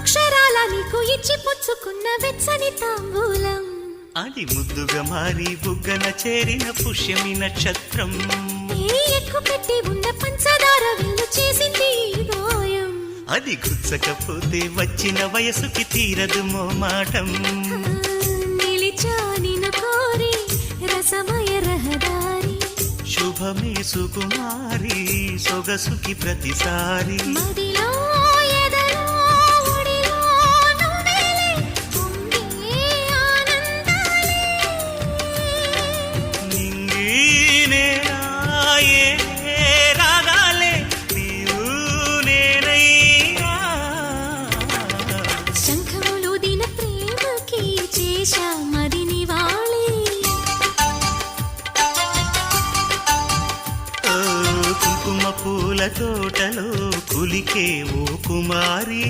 అక్షరాల నీకు ఇచ్చి పుచ్చుకున్న వెచ్చని తాంబూలం అది ముద్దుగా మారి బుగ్గన చేరిన పుష్యమి నక్షత్రం ఎక్కు పెట్టి ఉన్న పంచదార విల్లు చేసింది గాయం అది గుచ్చకపోతే వచ్చిన వయసుకి తీరదు మోమాటం నిలిచా నిన్ను కోరి రసమయ రహదారి శుభమే సుకుమారి సొగసుకి ప్రతిసారి మదిలో ఎదలో ఒడిలో నువ్వేలే పొంగే ఆనందాలే నింగి నేరాయే రాగాలే నీవు నేనయ్యా శంఖములు దిన ప్రేమకి చేశా మదిని వాళి కుంకుమ పూల తోటలో కులికే ఓ కుమారి